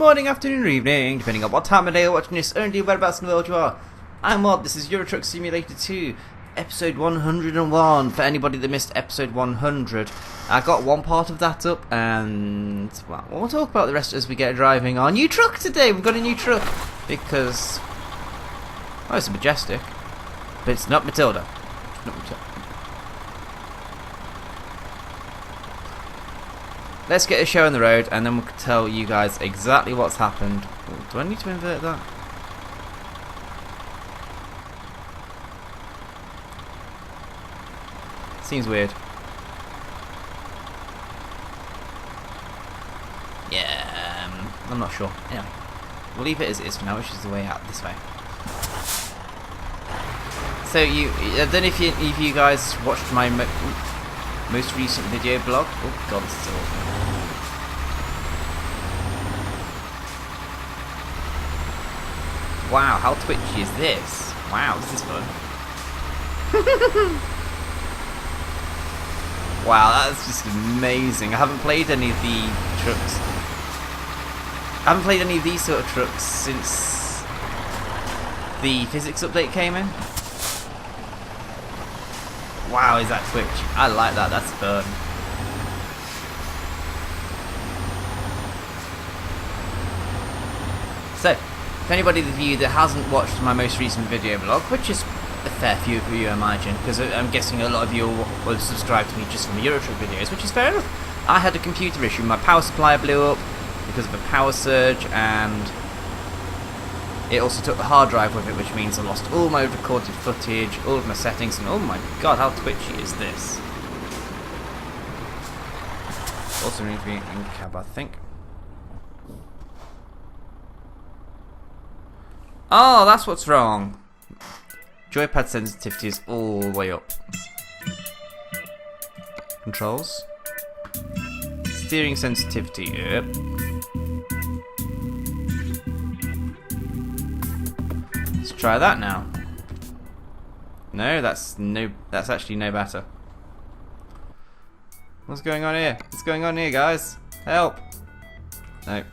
morning, afternoon, or evening, depending on what time of day you're watching this, or indeed whereabouts in the world you are. I'm MoD, this is Euro Truck Simulator 2, episode 101, for anybody that missed episode 100. I got one part of that up, and, well, we'll talk about the rest as we get driving our new truck today. We've got a new truck, because, well, it's a Majestic, but it's not Matilda. It's not Matilda. Let's get a show on the road, and then we'll tell you guys exactly what's happened. Oh, do I need to invert that? Seems weird. Yeah, I'm not sure. Anyway, we'll leave it as it is for now, which is the way out this way. So I don't know if you guys watched my most recent video blog. Oh god, this is awful. Wow, how twitchy is this? Wow, this is fun. Wow, that's just amazing. I haven't played any of the trucks. I haven't played any of these sort of trucks since the physics update came in. Wow, is that twitch? I like that, that's fun. So, if anybody of you that hasn't watched my most recent video vlog, which is a fair few of you I imagine, because I'm guessing a lot of you will subscribe to me just from the Euro Truck videos, which is fair enough. I had a computer issue, my power supply blew up because of a power surge, and it also took the hard drive with it, which means I lost all my recorded footage, all of my settings, and oh my god, how twitchy is this? Also needs to be in cab, I think. Oh, that's what's wrong. Joypad sensitivity is all the way up. Controls. Steering sensitivity, yep. Let's try that now. No, that's actually no better. What's going on here? What's going on here, guys? Help! No.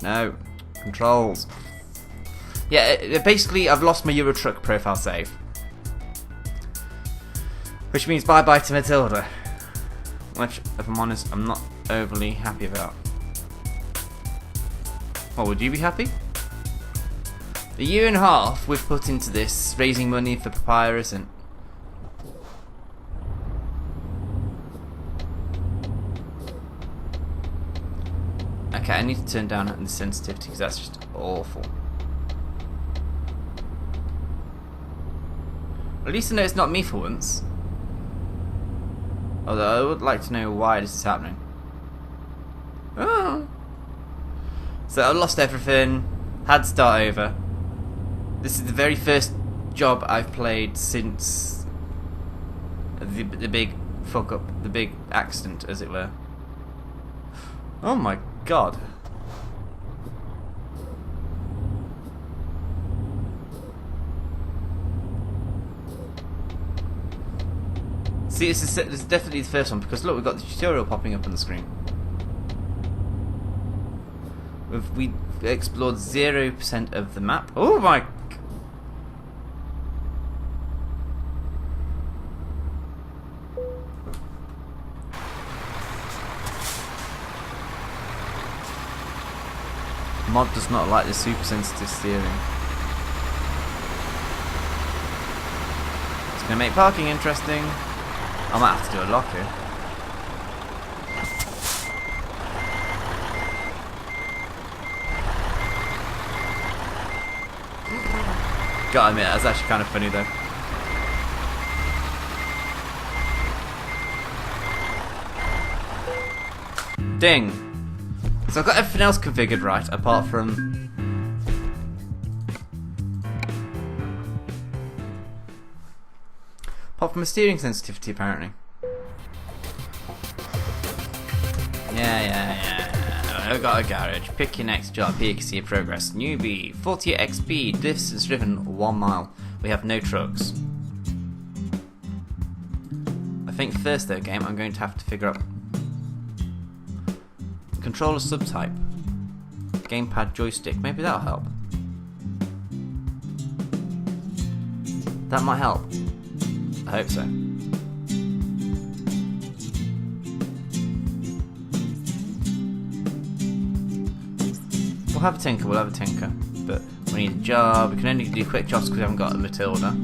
No. Controls. Yeah, basically I've lost my Euro Truck profile save. Which means bye-bye to Matilda. Which, if I'm honest, I'm not overly happy about. Oh, would you be happy? A year and a half we've put into this, raising money for Papyrus and... Okay, I need to turn down the sensitivity because that's just awful. At least I know it's not me for once. Although I would like to know why this is happening. Oh. So I lost everything, had to start over. This is the very first job I've played since the big fuck up, the big accident, as it were. Oh my god. See, this is definitely the first one, because look, we've got the tutorial popping up on the screen. We explored 0% of the map. Oh my... MoD does not like the super sensitive steering. It's going to make parking interesting. I might have to do a lock here. Gotta admit, that's actually kind of funny though. Ding! So I've got everything else configured right, apart from... a steering sensitivity, apparently. Yeah. I've got a garage. Pick your next job. Here you can see your progress. Newbie. 40 XP. Distance driven 1 mile. We have no trucks. I think first though, game, I'm going to have to figure out Controller subtype. Gamepad joystick. Maybe that'll help. That might help. I hope so. We'll have a tinker, But we need a job. We can only do quick jobs because we haven't got a Matilda.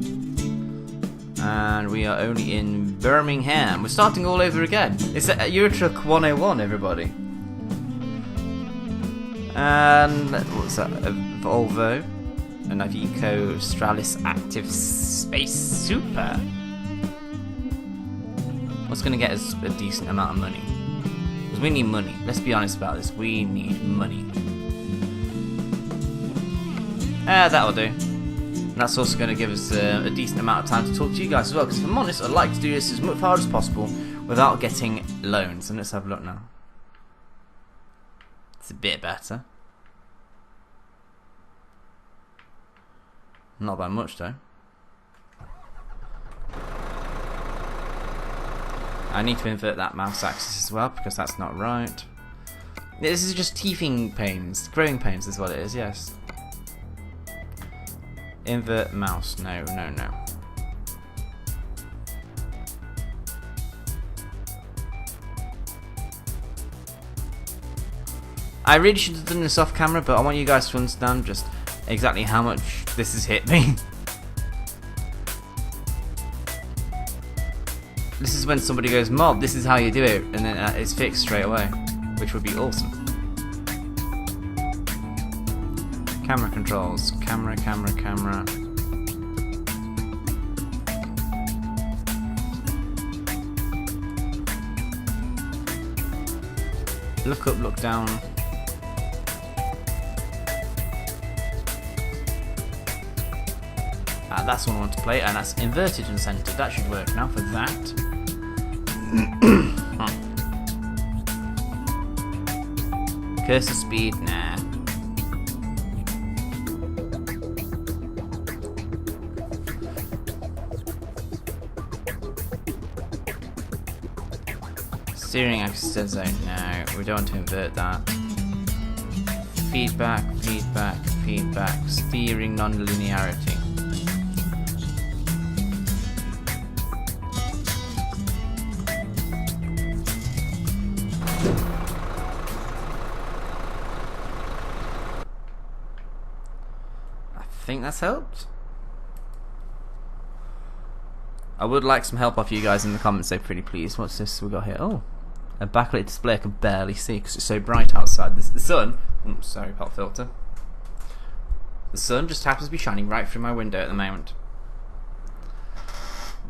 And we are only in Birmingham. We're starting all over again. It's at Eurotruck 101, everybody. And what's that? A Volvo. An Iveco Stralis Active Space Super. What's going to get us a decent amount of money? Because we need money. Let's be honest about this. We need money. That'll do. And that's also going to give us a decent amount of time to talk to you guys as well. Because if I'm honest, I'd like to do this as far as possible without getting loans. And let's have a look now. It's a bit better. Not by much though. I need to invert that mouse axis as well because that's not right. This is just teething pains, growing pains is what it is, yes. Invert mouse, no. I really should have done this off camera, but I want you guys to understand just exactly how much this has hit me. This is when somebody goes, "Mob, this is how you do it," and then it's fixed straight away, which would be awesome. Camera controls, camera. Look up, look down. That's the one I want to play, and that's inverted and centered. That should work now for that. Cursor speed, nah. Steering axis zone, no. We don't want to invert that. Feedback. Steering non-linearity. I think that's helped. I would like some help off you guys in the comments, so pretty please. What's this we got here? Oh, a backlit display I can barely see because it's so bright outside. The sun, sorry, pop filter. The sun just happens to be shining right through my window at the moment.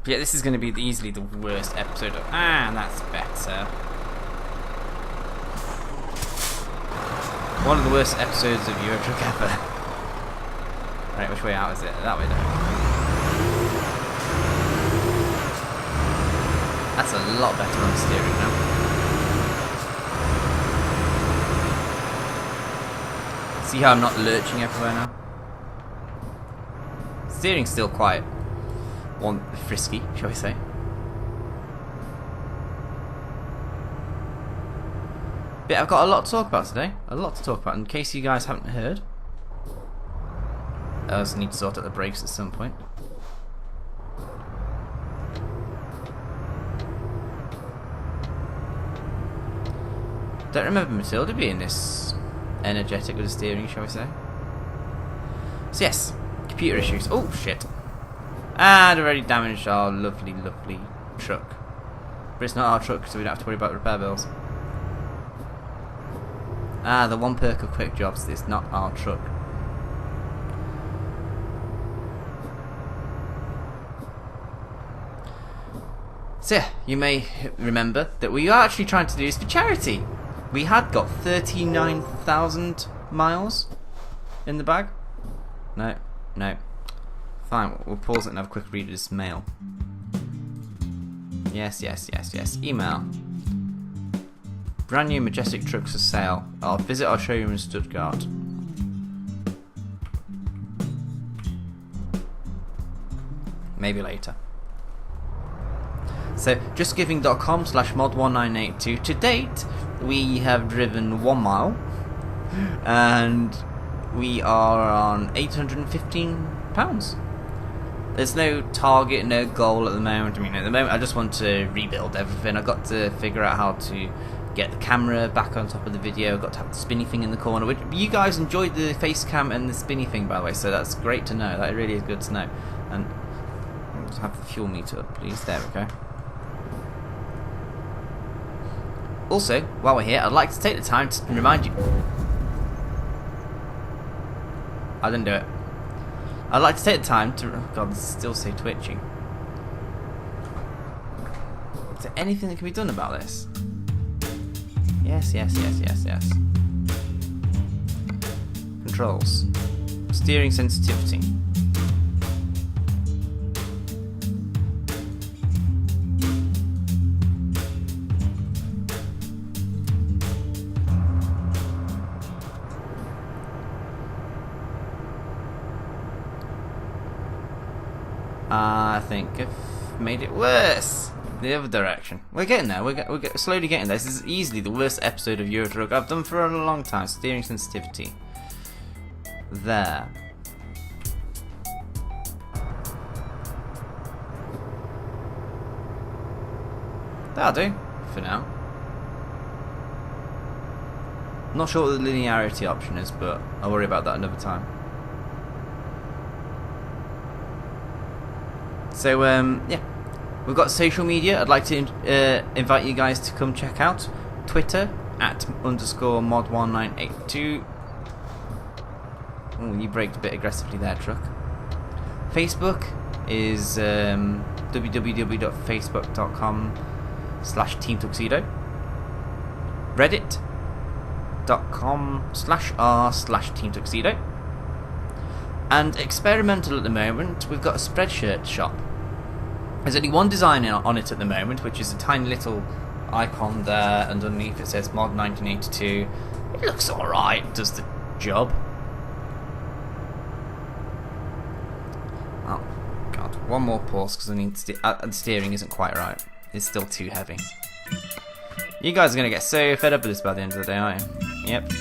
But yeah, this is going to be easily the worst episode of... and that's better. One of the worst episodes of Eurotruck ever. Right, which way out is it? That way down. That's a lot better on the steering now. See how I'm not lurching everywhere now? Steering's still quite frisky, shall we say. But I've got a lot to talk about today. A lot to talk about. In case you guys haven't heard, I also need to sort out the brakes at some point. Don't remember Matilda being this energetic with the steering, shall we say. So yes, computer issues. Oh shit. And already damaged our lovely truck. But it's not our truck, so we don't have to worry about repair bills. The one perk of quick jobs is not our truck. So yeah, you may remember that we are actually trying to do this for charity. We had got 39,000 miles in the bag. No. Fine, we'll pause it and have a quick read of this mail. Yes. Email. Brand new majestic trucks for sale. I'll visit our showroom in Stuttgart. Maybe later. So, justgiving.com/mod1982. To date, we have driven 1 mile, and we are on £815. There's no target, no goal at the moment. I mean, at the moment I just want to rebuild everything. I've got to figure out how to get the camera back on top of the video. I've got to have the spinny thing in the corner, which you guys enjoyed the face cam and the spinny thing, by the way, so that's great to know. That really is good to know. And let's have the fuel meter up, please. There we go. Also, while we're here, I'd like to take the time to remind you... I didn't do it. I'd like to take the time to... Oh god, this is still so twitching. Is there anything that can be done about this? Yes. Controls. Steering sensitivity. I think I've made it worse. The other direction. We're getting there. We're slowly getting there. This is easily the worst episode of Euro Truck I've done for a long time. Steering sensitivity. There. That'll do for now. Not sure what the linearity option is, but I'll worry about that another time. So, yeah, we've got social media. I'd like to invite you guys to come check out Twitter @_mod1982. Oh, you braked a bit aggressively there, truck. Facebook is www.facebook.com/teamtuxedo. Reddit.com/r/teamtuxedo. And experimental at the moment, we've got a Spreadshirt shop. There's only one design on it at the moment, which is a tiny little icon there, and underneath it says Mod 1982. It looks alright, does the job. Oh god, one more pause because I need the steering isn't quite right. It's still too heavy. You guys are going to get so fed up with this by the end of the day, aren't you? Yep.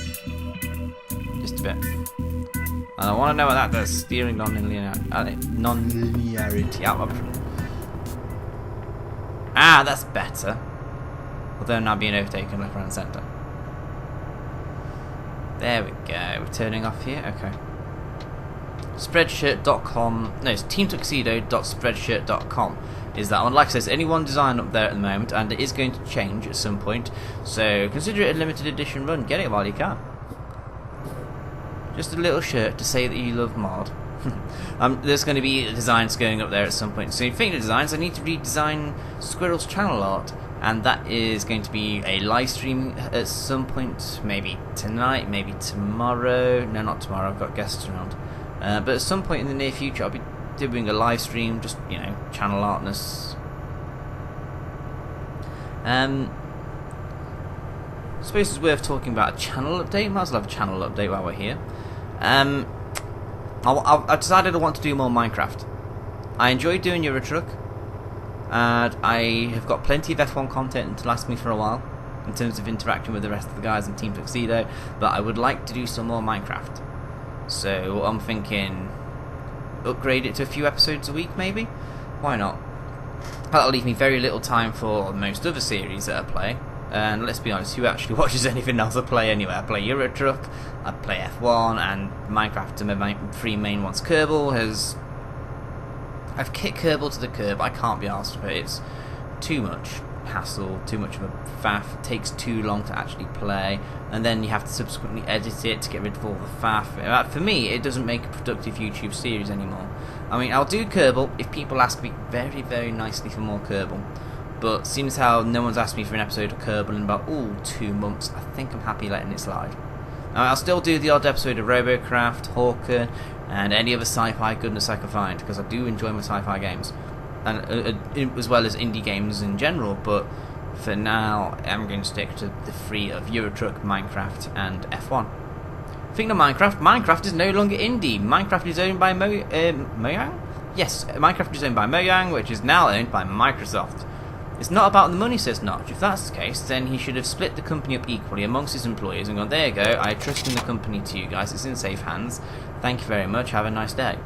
Just a bit. And I want to know what that does. Steering non-linearity. Ah, that's better. Although now being overtaken left, right, and centre. There we go. We're turning off here. Okay. Spreadshirt.com. No, it's teamtuxedo.spreadshirt.com is that one. Like I said, there's only one design up there at the moment, and it is going to change at some point. So consider it a limited edition run. Get it while you can. Just a little shirt to say that you love mod. There's going to be designs going up there at some point. So in thinking of designs, I need to redesign Squirrel's channel art, and that is going to be a live stream at some point. Maybe tonight, maybe tomorrow. No, not tomorrow. I've got guests around. But at some point in the near future, I'll be doing a live stream. Just channel artness. I suppose it's worth talking about a channel update. Might as well have a channel update while we're here. I decided I want to do more Minecraft. I enjoy doing Euro Truck, and I have got plenty of F1 content to last me for a while in terms of interacting with the rest of the guys in Team Tuxedo, but I would like to do some more Minecraft. So I'm thinking upgrade it to a few episodes a week, maybe? Why not? That'll leave me very little time for most other series that I play. And let's be honest, who actually watches anything else I play anyway? I play Euro Truck, I play F1, and Minecraft are my three main ones. Kerbal has... I've kicked Kerbal to the curb. I can't be asked for it. It's too much hassle, too much of a faff. It takes too long to actually play, and then you have to subsequently edit it to get rid of all the faff. For me, it doesn't make a productive YouTube series anymore. I mean, I'll do Kerbal if people ask me very, very nicely for more Kerbal. But seeing as how no one's asked me for an episode of Kerbal in about 2 months, I think I'm happy letting it slide. Now, I'll still do the odd episode of Robocraft, Hawker, and any other sci-fi goodness I can find, because I do enjoy my sci-fi games, and as well as indie games in general. But for now, I'm going to stick to the three of Euro Truck, Minecraft, and F1. Thinking of Minecraft is no longer indie. Minecraft is owned by Mojang? Yes, Minecraft is owned by Mojang, which is now owned by Microsoft. It's not about the money, says Notch. If that's the case, then he should have split the company up equally amongst his employees and gone, there you go, I trust in the company to you guys, it's in safe hands, thank you very much, have a nice day.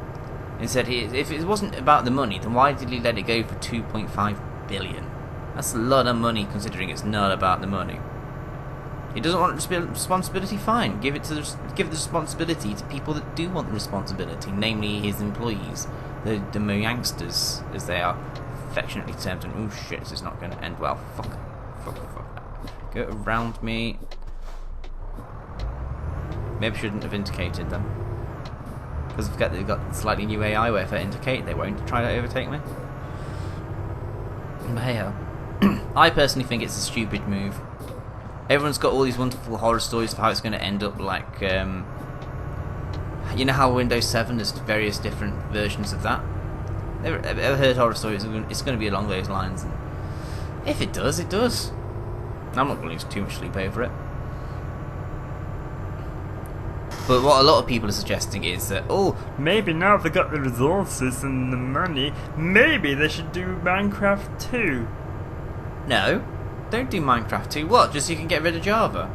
Instead, if it wasn't about the money, then why did he let it go for 2.5 billion? That's a lot of money considering it's not about the money. He doesn't want responsibility, fine, give the responsibility to people that do want the responsibility, namely his employees, the youngsters, as they are affectionately termed. And oh shit, this is not going to end well. Fuck. Go around me. Maybe I shouldn't have indicated them, because I forget they've got slightly new AI where if I indicate they won't try to overtake me. But hey, I personally think it's a stupid move. Everyone's got all these wonderful horror stories of how it's going to end up like, you know how Windows 7 there's various different versions of that? Ever heard horror stories? It's going to be along those lines. And if it does, it does. I'm not going to lose too much sleep over it. But what a lot of people are suggesting is that, oh, maybe now they've got the resources and the money, maybe they should do Minecraft 2. No, don't do Minecraft 2. What, just so you can get rid of Java?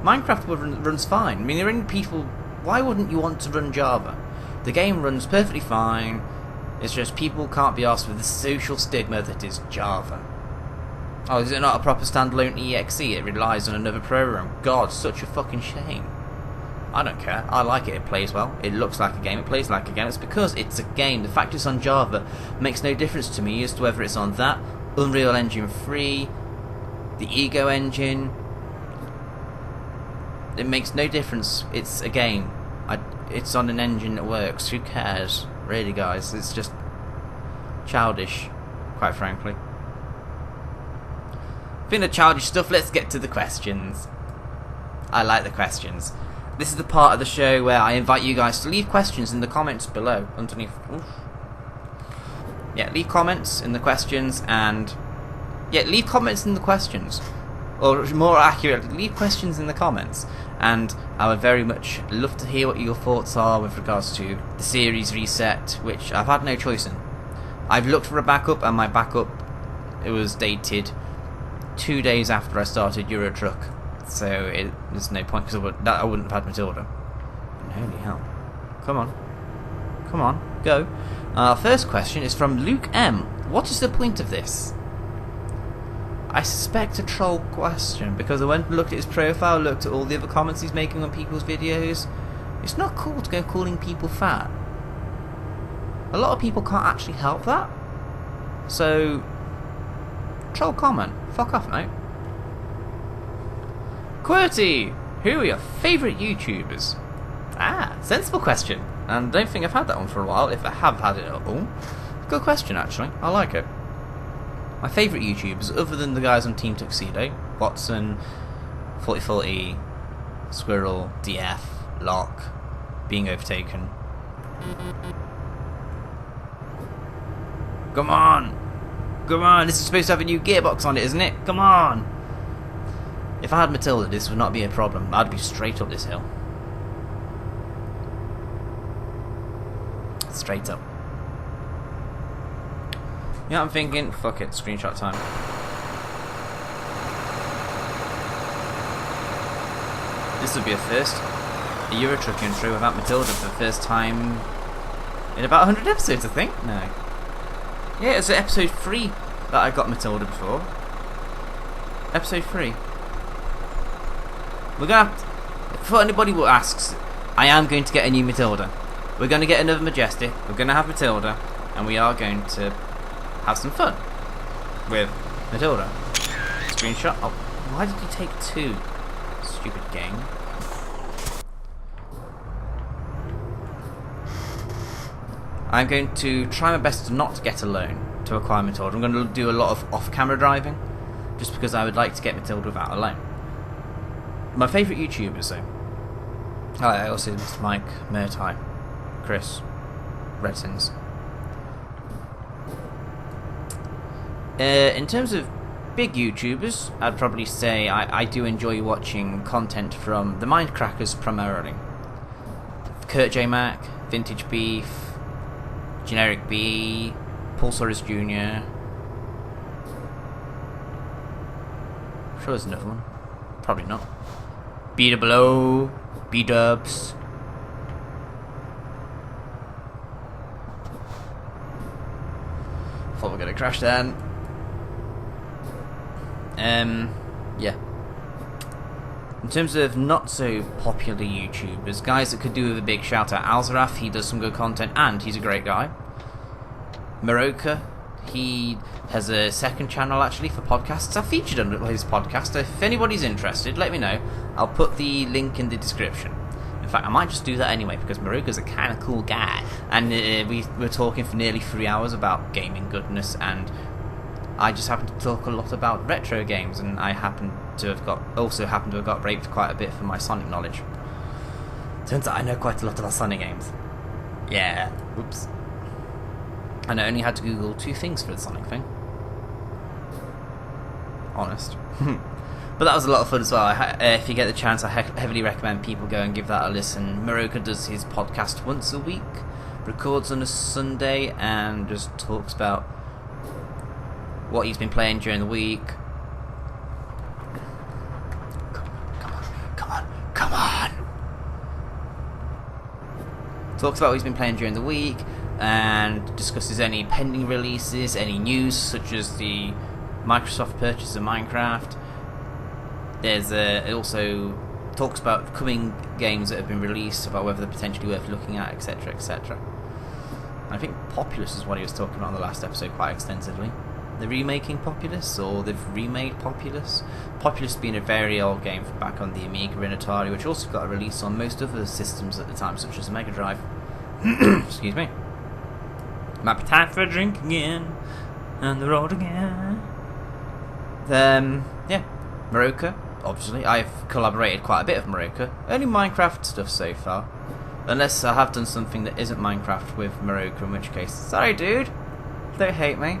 Minecraft runs fine. I mean, there are only people... Why wouldn't you want to run Java? The game runs perfectly fine. It's just people can't be asked with the social stigma that is Java. Oh, is it not a proper standalone EXE? It relies on another program. God, such a fucking shame. I don't care. I like it. It plays well. It looks like a game. It plays like a game. It's because it's a game. The fact it's on Java makes no difference to me as to whether it's on that, Unreal Engine 3, the Ego engine. It makes no difference. It's a game. It's on an engine that works. Who cares? Really, guys. It's just childish, quite frankly. Speaking of childish stuff, let's get to the questions. I like the questions. This is the part of the show where I invite you guys to leave questions in the comments below, underneath. Oof. Yeah, leave comments in the questions, and leave comments in the questions, or more accurately, leave questions in the comments. And I would very much love to hear what your thoughts are with regards to the series reset, which I've had no choice in. I've looked for a backup, and my backup, it was dated 2 days after I started Euro Truck. So there's no point, because I wouldn't have had Matilda. And holy hell. Come on, go. Our first question is from Luke M. What is the point of this? I suspect a troll question, because I went and looked at his profile, looked at all the other comments he's making on people's videos. It's not cool to go calling people fat. A lot of people can't actually help that. So, troll comment. Fuck off, mate. QWERTY, who are your favourite YouTubers? Ah, sensible question. And I don't think I've had that one for a while, if I have had it at all. Good question, actually. I like it. My favourite YouTubers, other than the guys on Team Tuxedo, Watson, 4040, Squirrel, DF, Lock, Being Overtaken. Come on! Come on, this is supposed to have a new gearbox on it, isn't it? Come on! If I had Matilda, this would not be a problem. I'd be straight up this hill. Straight up. You know what I'm thinking? Fuck it, screenshot time. This would be a first. A Euro Truck intro without Matilda for the first time in about 100 episodes, I think? No. Yeah, it's episode 3 that I got Matilda before. Episode 3. We're gonna have to, for anybody who asks, I am going to get a new Matilda. We're going to get another Majestic, we're going to have Matilda, and we are going to have some fun with Matilda. Screenshot. Oh, why did you take 2? Stupid game. I'm going to try my best to not get a loan to acquire Matilda. I'm going to do a lot of off-camera driving, just because I would like to get Matilda without a loan. My favourite YouTubers, though. Oh, I also Mr. Mike, Murtai, Chris, Redsons. In terms of big YouTubers, I'd probably say I do enjoy watching content from the Mindcrackers primarily. Kurt J. Mac, Vintage Beef, Generic B, Paul Soros Jr. sure there's another one. Probably not. B-double-O, B-dubs. Thought we were gonna crash then. Yeah. In terms of not so popular YouTubers, guys that could do with a big shout out, Alzaraf, he does some good content and he's a great guy. Maroka, he has a second channel actually for podcasts. I featured on his podcast. If anybody's interested, let me know. I'll put the link in the description. In fact, I might just do that anyway because Maroka's a kind of cool guy. And we were talking for nearly 3 hours about gaming goodness, and I just happened to talk a lot about retro games, and I happened to have got raped quite a bit for my Sonic knowledge. Turns out I know quite a lot about Sonic games. Yeah. Oops. And I only had to Google 2 things for the Sonic thing. Honest. But that was a lot of fun as well. If you get the chance, I heavily recommend people go and give that a listen. Maroka does his podcast once a week, records on a Sunday, and just talks about what he's been playing during the week. Come on. Talks about what he's been playing during the week, and discusses any pending releases, any news such as the Microsoft purchase of Minecraft. It also talks about coming games that have been released, about whether they're potentially worth looking at, etc, etc. I think Populous is what he was talking about in the last episode quite extensively. They're remaking Populous, or they've remade Populous. Populous being a very old game from back on the Amiga and Atari, which also got a release on most other systems at the time, such as Mega Drive. Excuse me. My appetite for a drink again, on the road again. Yeah, Maroka, obviously. I've collaborated quite a bit with Maroka. Only Minecraft stuff so far. Unless I have done something that isn't Minecraft with Maroka, in which case, sorry dude, don't hate me.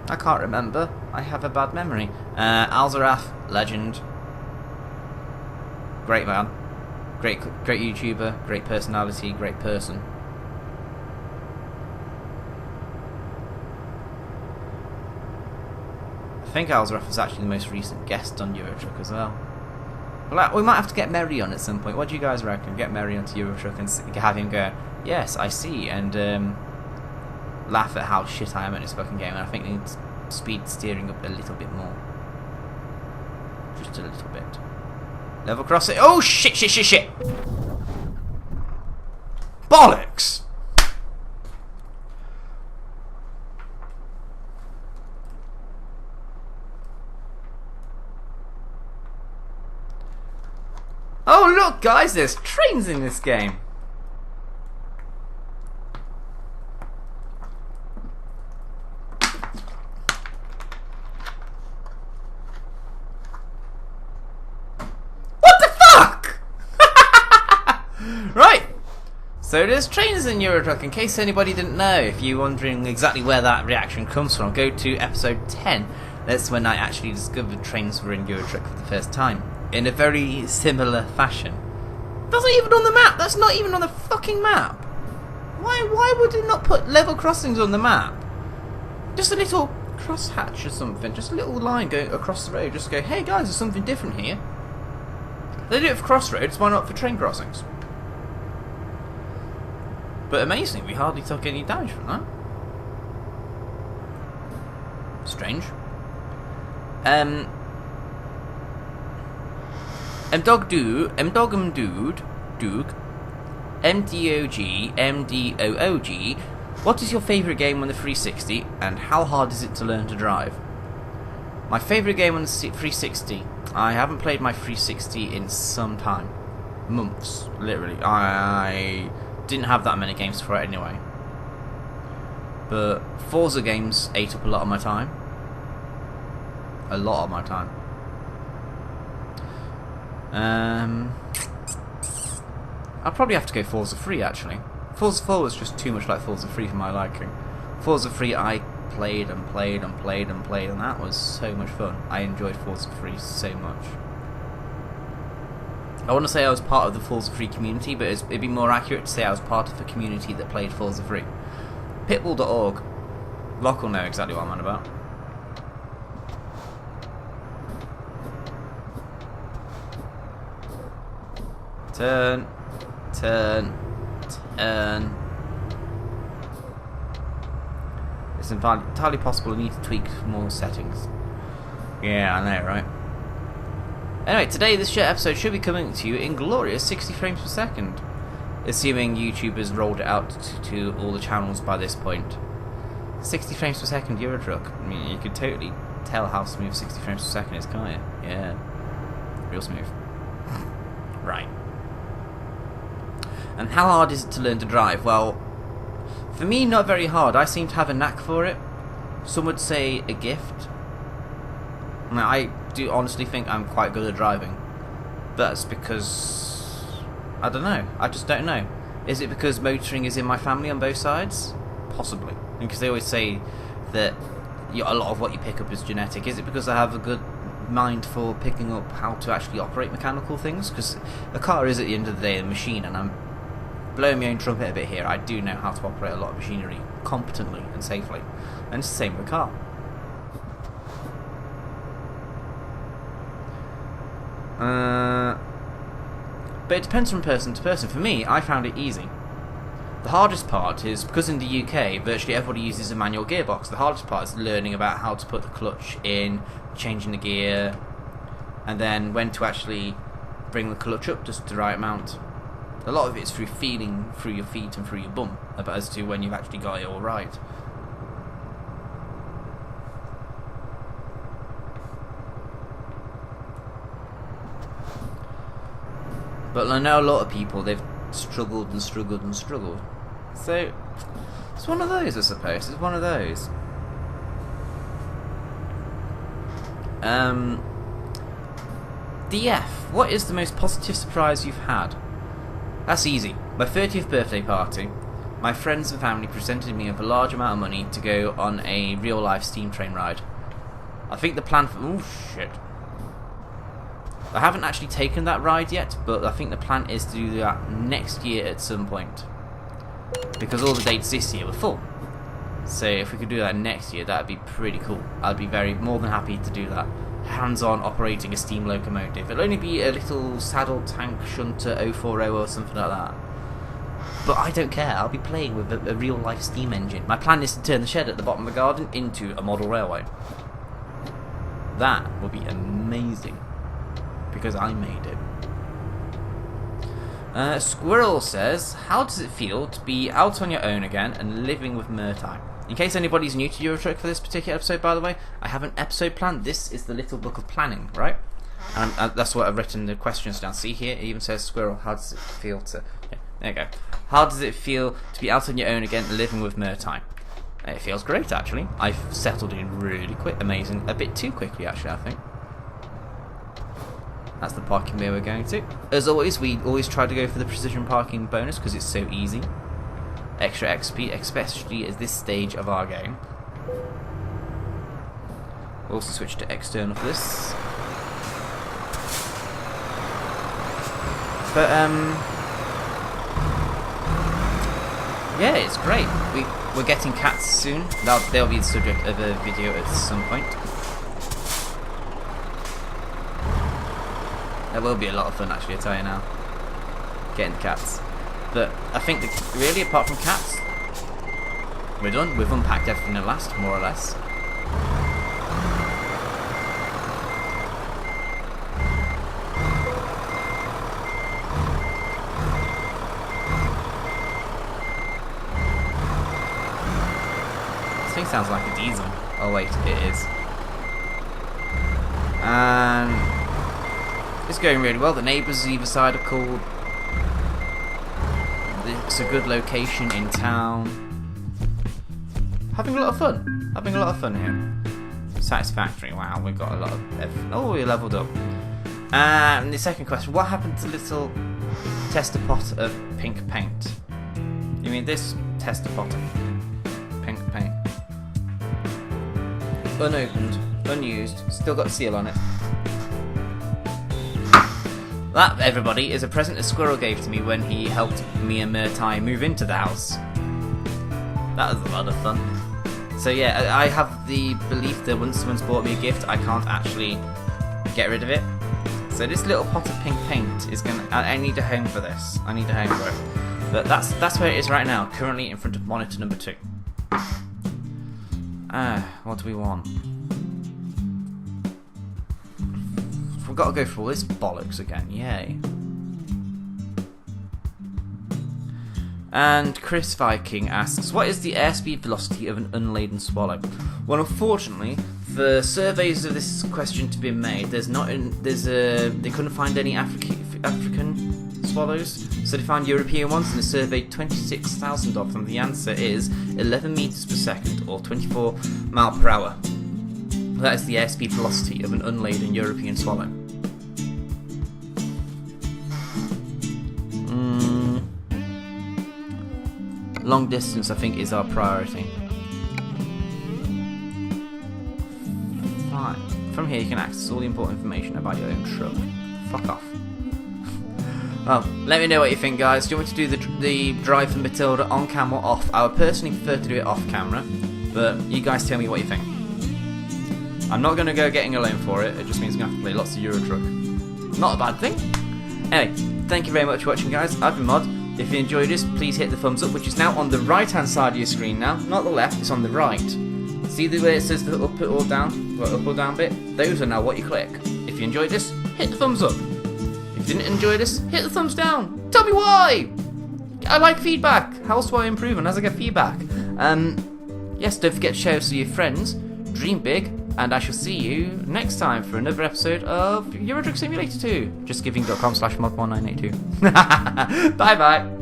I can't remember. I have a bad memory. Alzaraf, legend. Great man. Great YouTuber, great personality, great person. I think Alzaraf was actually the most recent guest on Eurotruck as well. Well, we might have to get Merry on at some point. What do you guys reckon? Get Merry onto Eurotruck and have him go, yes, I see, and laugh at how shit I am at this fucking game. And I think they need speed steering up a little bit more. Just a little bit. Level crossing. Oh, shit. Bollocks! Oh look guys, there's trains in this game. What the fuck? Right. So there's trains in Eurotruck, in case anybody didn't know. If you're wondering exactly where that reaction comes from, go to episode 10. That's when I actually discovered trains were in Eurotruck for the first time. In a very similar fashion. That's not even on the map. That's not even on the fucking map. Why would it not put level crossings on the map? Just a little crosshatch or something. Just a little line going across the road. Just go, hey guys, there's something different here. They do it for crossroads. Why not for train crossings? But amazing, we hardly took any damage from that. Strange. MDOG, MDOG, what is your favourite game on the 360 and how hard is it to learn to drive? My favourite game on the 360, I haven't played my 360 in some time. Months, literally. I didn't have that many games for it anyway. But Forza games ate up a lot of my time. A lot of my time. I'll probably have to go Forza 3 actually. Forza 4 was just too much like Forza 3 for my liking. Forza 3 I played and that was so much fun. I enjoyed Forza 3 so much. I want to say I was part of the Forza 3 community, but it'd be more accurate to say I was part of a community that played Forza 3. Pitbull.org. Locke will know exactly what I'm on about. Turn. Turn. Turn. It's entirely possible I need to tweak more settings. Yeah, I know, right? Anyway, today this episode should be coming to you in glorious 60 frames per second. Assuming YouTube has rolled it out to all the channels by this point. 60 frames per second Euro Truck. I mean, you could totally tell how smooth 60 frames per second is, can't you? Yeah. Real smooth. Right. And how hard is it to learn to drive? Well, for me, not very hard. I seem to have a knack for it. Some would say a gift. Now, I do honestly think I'm quite good at driving. That's because... I don't know. I just don't know. Is it because motoring is in my family on both sides? Possibly. Because they always say that a lot of what you pick up is genetic. Is it because I have a good mind for picking up how to actually operate mechanical things? Because a car is, at the end of the day, a machine, and I'm blowing my own trumpet a bit here. I do know how to operate a lot of machinery competently and safely. And it's the same with a car. But it depends from person to person. For me, I found it easy. The hardest part is, because in the UK, virtually everybody uses a manual gearbox, the hardest part is learning about how to put the clutch in, changing the gear, and then when to actually bring the clutch up just to the right amount. A lot of it's through feeling through your feet and through your bum, as to when you've actually got it all right. But I know a lot of people, they've struggled and struggled and struggled. So, it's one of those, I suppose. It's one of those. DF, what is the most positive surprise you've had? That's easy. My 30th birthday party, my friends and family presented me with a large amount of money to go on a real-life steam train ride. I think the plan for... Oh, shit. I haven't actually taken that ride yet, but I think the plan is to do that next year at some point. Because all the dates this year were full. So if we could do that next year, that would be pretty cool. I'd be more than happy to do that. Hands-on operating a steam locomotive. It'll only be a little saddle tank shunter 040 or something like that. But I don't care, I'll be playing with a real-life steam engine. My plan is to turn the shed at the bottom of the garden into a model railway. That would be amazing. Because I made it. Squirrel says, how does it feel to be out on your own again and living with Murtai? In case anybody's new to Eurotruck for this particular episode, by the way, I have an episode plan. This is the little book of planning, right? And that's what I've written the questions down. See here, it even says, Squirrel, how does it feel to... Yeah, there you go. How does it feel to be out on your own again and living with Murtai? It feels great, actually. I've settled in really quick. Amazing. A bit too quickly, actually, I think. That's the parking bay we're going to. As always, we always try to go for the precision parking bonus because it's so easy. Extra XP, especially at this stage of our game. We'll also switch to external for this. But, yeah, it's great. We're getting cats soon. They'll be the subject of a video at some point. That will be a lot of fun, actually, I tell you now. Getting the cats. But I think that really, apart from cats, we're done. We've unpacked everything at last, more or less. This thing sounds like a diesel. Oh wait, it is. It's going really well. The neighbours either side are cool. It's a good location in town. Having a lot of fun. Having a lot of fun here. Satisfactory. Wow, we've got a lot of everything. Oh, we leveled up. And the second question: what happened to little tester pot of pink paint? You mean this tester pot of pink paint? Unopened, unused, still got the seal on it. That, everybody, is a present a squirrel gave to me when he helped me and Murtai move into the house. That was a lot of fun. So yeah, I have the belief that once someone's bought me a gift, I can't actually get rid of it. So this little pot of pink paint is gonna. I need a home for this. I need a home for it. But that's where it is right now. Currently in front of monitor number 2. What do we want? We've got to go through all this bollocks again. Yay. And Chris Viking asks, what is the airspeed velocity of an unladen swallow? Well, unfortunately, for surveys of this question to be made, they couldn't find any African swallows, so they found European ones, and they surveyed 26,000 of them. The answer is 11 meters per second, or 24 mile per hour. That is the airspeed velocity of an unladen European swallow. Long distance, I think, is our priority. Fine. From here, you can access all the important information about your own truck. Fuck off. Well, let me know what you think, guys. Do you want me to do the drive for Matilda on camera or off? I would personally prefer to do it off camera, but you guys tell me what you think. I'm not going to go getting a loan for it. It just means I'm going to have to play lots of Euro Truck. Not a bad thing. Anyway, thank you very much for watching, guys. I've been Mod. If you enjoyed this, please hit the thumbs up, which is now on the right-hand side of your screen now, not the left, it's on the right. See the way it says the up or down, or up or down bit? Those are now what you click. If you enjoyed this, hit the thumbs up. If you didn't enjoy this, hit the thumbs down. Tell me why! I like feedback. How else do I improve and as I get feedback? Yes, don't forget to share this with your friends, dream big, and I shall see you next time for another episode of Euro Truck Simulator 2. JustGiving.com/mod1982. Bye bye.